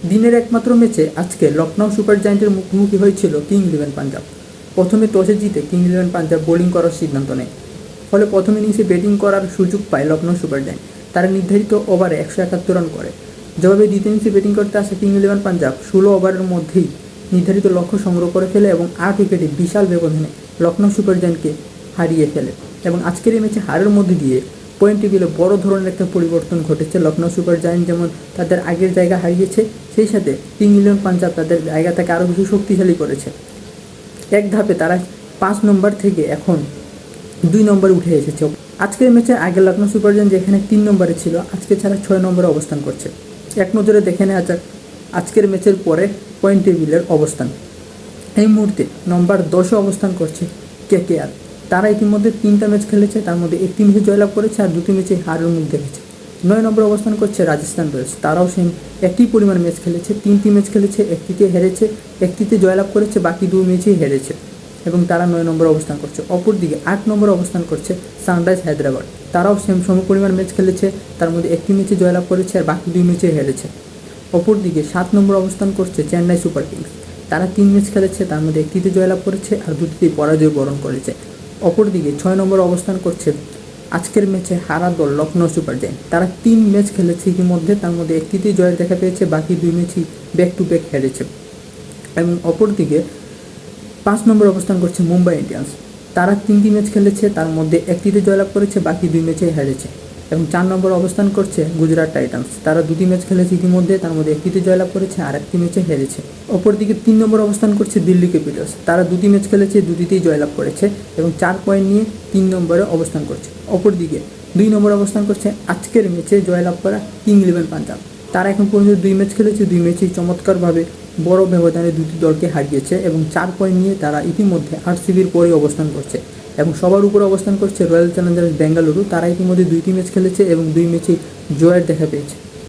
দিনের একমাত্র ম্যাচে আজকে লখনৌ সুপার জায়ান্টের মুখোমুখি হয়েছিল কিং ইলেভেন পাঞ্জাব। প্রথমে টসে জিতে কিং ইলেভেন পাঞ্জাব বোলিং করার সিদ্ধান্ত নেয়। ফলে প্রথম ইনিংসে ব্যাটিং করার সুযোগ পায় লখনৌ সুপার জায়ান্ট। তারা নির্ধারিত ওভারে 171 রান করে। জবাবে দ্বিতীয় ইনিংসে ব্যাটিং করতে আসে কিং ইলেভেন পাঞ্জাব 16 ওভারের মধ্যেই নির্ধারিত লক্ষ্য সংগ্রহ করে ফেলে এবং 8 উইকেটে বিশাল ব্যবধানে লখনৌ সুপার জায়ান্টকে হারিয়ে ফেলে। এবং আজকের এই ম্যাচে হারের মধ্যে দিয়ে পয়েন্ট টেবিলে বড় ধরনের একটা পরিবর্তন ঘটেছে। লখনৌ সুপার জায়ান্ট যেমন তাদের আগের জায়গা হারিয়েছে, সেই সাথে কিং ইলেভেন পাঞ্জাব তাদের জায়গাটাকে আরও বেশি শক্তিশালী করেছে। এক ধাপে তারা 5 নম্বর থেকে এখন 2 নম্বরে উঠে এসেছে। আজকের ম্যাচে আগে লখনৌ সুপার জায়ান্ট যেখানে 3 নম্বরে ছিল, আজকে ছাড়া 6 নম্বরে অবস্থান করছে। এক নজরে দেখে নেওয়া যাক আজকের ম্যাচের পরে পয়েন্ট টেবিলের অবস্থান। এই মুহূর্তে নম্বর 10-এ অবস্থান করছে কেকেআর। তারা ইতিমধ্যে 3টা ম্যাচ খেলেছে, তার মধ্যে একটি ম্যাচে জয়লাভ করেছে আর 2টি ম্যাচে হারের মুখ দেখেছে। 9 নম্বরে অবস্থান করছে রাজস্থান রয়্যালস। তারাও সেম একই পরিমাণ ম্যাচ খেলেছে, 3টি ম্যাচ খেলেছে, একটিতে হেরেছে, একটিতে জয়লাভ করেছে, বাকি 2 ম্যাচেই হেরেছে এবং তারা 9 নম্বরে অবস্থান করছে। অপরদিকে 8 নম্বরে অবস্থান করছে সানরাইজ হায়দ্রাবাদ। তারাও সেম সমপরিমাণ ম্যাচ খেলেছে, তার মধ্যে একটি ম্যাচে জয়লাভ করেছে আর বাকি 2 ম্যাচে হেরেছে। অপরদিকে 7 নম্বরে অবস্থান করছে চেন্নাই সুপার কিংস। তারা 3 ম্যাচ খেলেছে, তার মধ্যে একটিতে জয়লাভ করেছে আর 2টিতেই পরাজয় বরণ করেছে। অপরদিকে 6 নম্বরে অবস্থান করছে আজকের ম্যাচে হারা দল লখনৌ সুপার জায়ান্ট। তারা 3 ম্যাচ খেলেছে ইতিমধ্যে, তার মধ্যে একটিতেই জয়ের দেখা পেয়েছে, বাকি 2 ম্যাচই ব্যাক টু ব্যাক হেরেছে। এবং অপরদিকে 5 নম্বরে অবস্থান করছে মুম্বাই ইন্ডিয়ান্স। তারা 3টি ম্যাচ খেলেছে, তার মধ্যে একটিতে জয়লাভ করেছে, বাকি 2 ম্যাচেই হেরেছে। এবং 4 নম্বরে অবস্থান করছে গুজরাট টাইটান্স। তারা 2টি ম্যাচ খেলেছে ইতিমধ্যে, তার মধ্যে একটিতে জয়লাভ করেছে আর একটি ম্যাচে হেরেছে। অপরদিকে 3 নম্বরে অবস্থান করছে দিল্লি ক্যাপিটালস। তারা 2টি ম্যাচ খেলেছে, 2টিতেই জয়লাভ করেছে এবং 4 পয়েন্ট নিয়ে 3 নম্বরে অবস্থান করছে। অপরদিকে 2 নম্বরে অবস্থান করছে আজকের ম্যাচে জয়লাভ করা কিং ইলেভেন পাঞ্জাব। তারা এখন পর্যন্ত 2 ম্যাচ খেলেছে, 2 ম্যাচেই চমৎকারভাবে বড় ব্যবধানে 2টি দলকে হারিয়েছে এবং 4 পয়েন্ট নিয়ে তারা ইতিমধ্যে আরসিবির পরেই অবস্থান করছে। এবং সবার উপরে অবস্থান করছে রয়্যাল চ্যালেঞ্জার্স বেঙ্গালুরু। তারা ইতিমধ্যে 2টি ম্যাচ খেলেছে এবং 2 ম্যাচেই জয়ের দেখা পেয়েছে।